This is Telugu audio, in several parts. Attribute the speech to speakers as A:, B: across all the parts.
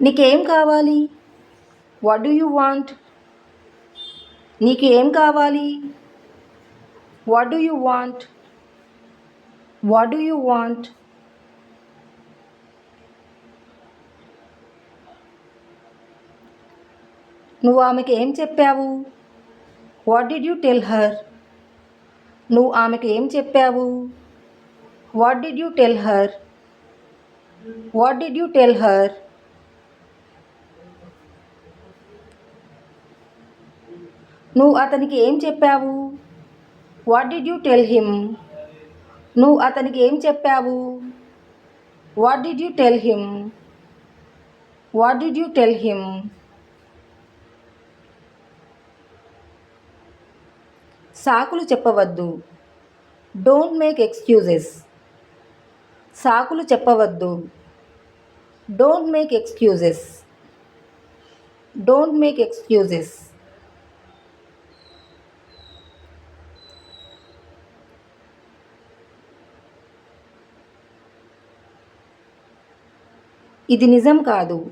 A: నీకేం కావాలి? What do you want? నీకు ఏం కావాలి? What do you want? What do you want? నువ్వు ఆమెకి ఏం చెప్పావు? What did you tell her? నువ్వు ఆమెకి ఏం చెప్పావు? What did you tell her? What did you tell her? నువ్వు అతనికి ఏం చెప్పావు? What did you tell him? నువ్వు అతనికి ఏం చెప్పావు? What did you tell him? What did you tell him? సాకులు చెప్పవద్దు. Don't make excuses. సాకులు చెప్పవద్దు. Don't make excuses. Don't make excuses. ఇది నిజం కాదు.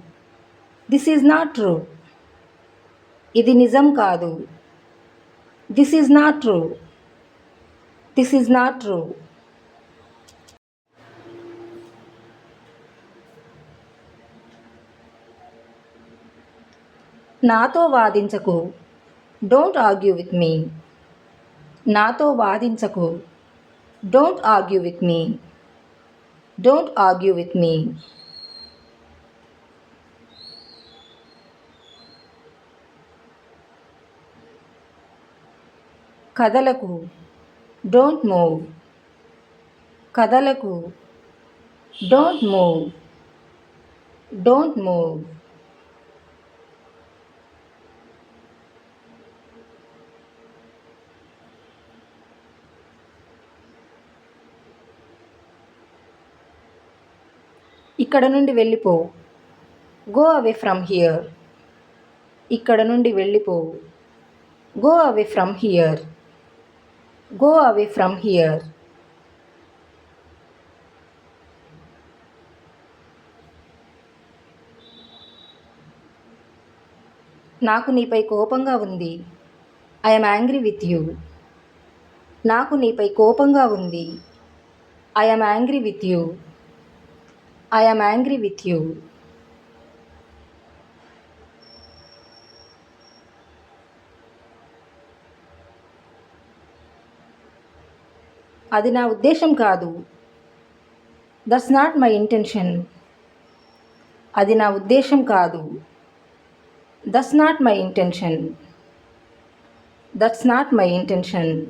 A: This is not true. ఇది నిజం కాదు. This is not true. This is not true. నాతో వాదించకు. Don't argue with me. నాతో వాదించకు. Don't argue with me. Don't argue with me. కదలకు. Don't move. కదలకు. Don't move. Don't move. ఇక్కడ నుండి వెళ్ళిపో. Go away from here. ఇక్కడ నుండి వెళ్ళిపో. Go away from here. Go away from here. నాకు నీపై కోపంగా ఉంది. I am angry with you. నాకు నీపై కోపంగా ఉంది. I am angry with you. I am angry with you. అది నా ఉద్దేశం కాదు. That's not my intention. అది నా ఉద్దేశం కాదు. That's not my intention. That's not my intention.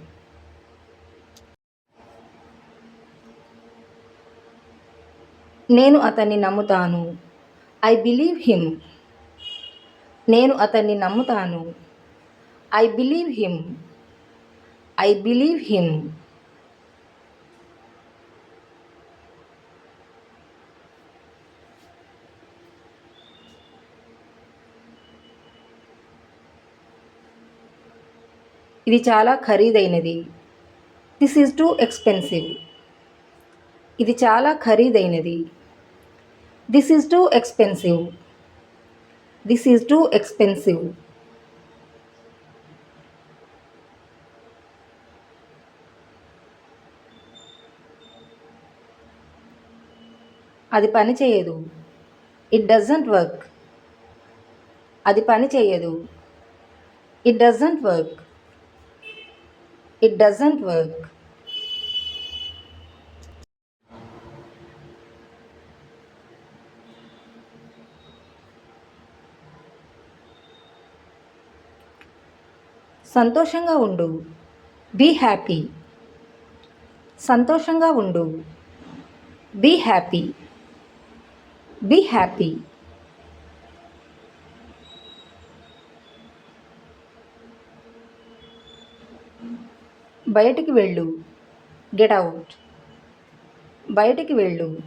A: నేను అతన్ని నమ్ముతాను. I believe him. నేను అతన్ని నమ్ముతాను. I believe him. I believe him. ఇది చాలా ఖరీదైనది. This is too expensive. ఇది చాలా ఖరీదైనది. This is too expensive. This is two expensive. అది పని చేయదు. It doesn't work. అది పని చేయదు. It doesn't work. It doesn't work. సంతోషంగా ఉండు. Be happy. సంతోషంగా ఉండు. Be happy. Be happy. బయటికి వెళ్ళు. Get out. బయటికి వెళ్ళు.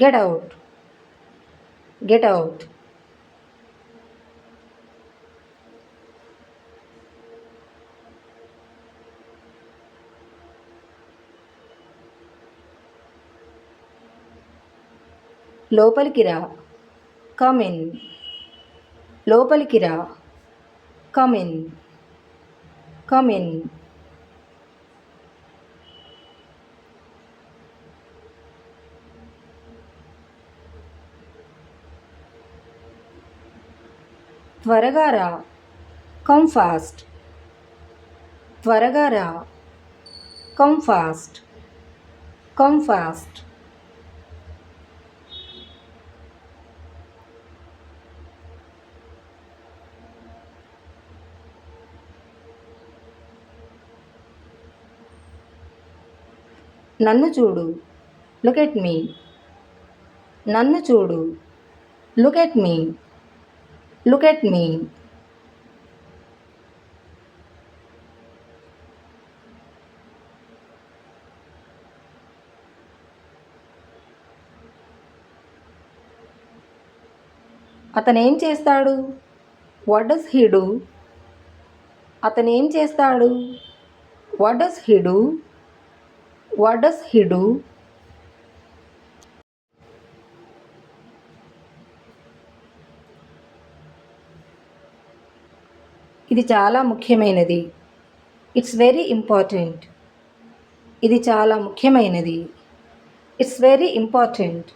A: Get out. Get out. లోపలికి రా. Come in. లోపలికి రా. Come in. Come in. త్వరగా రా. Come fast. త్వరగా రా. Come fast. Come fast. నన్ను చూడు. Look at me. నన్ను చూడు. Look at me. Look at మీ. అతనేం చేస్తాడు? What does he do? అతనేం చేస్తాడు? What does he do? What does he do? ఇది చాలా ముఖ్యమైనది. It's very important. ఇది చాలా ముఖ్యమైనది. It's very important.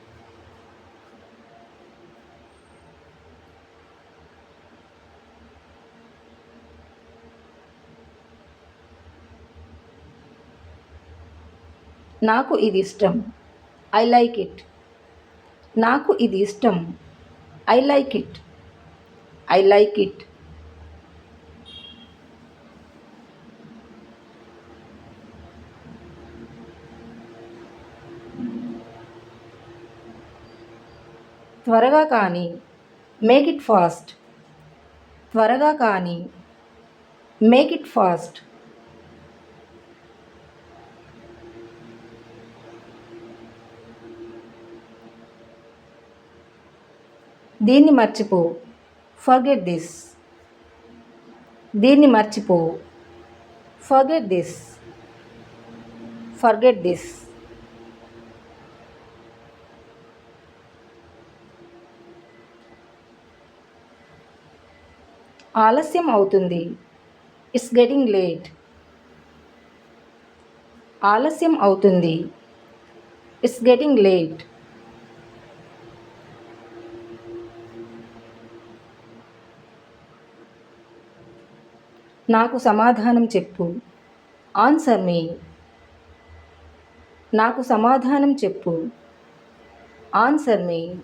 A: నాకు ఇది ఇష్టం. I like it. నాకు ఇది ఇష్టం. I like it. I like it. త్వరగా కానీ. Make it fast. త్వరగా కానీ. Make it fast. దీన్ని మర్చిపో. Forget this. దీన్ని మర్చిపో. Forget this. Forget this. ఆలస్యం అవుతుంది. It's getting late. ఆలస్యం అవుతుంది. It's getting late. నాకు సమాధానం చెప్పు. ఆన్సర్ మీ. నాకు సమాధానం చెప్పు. ఆన్సర్ మీ.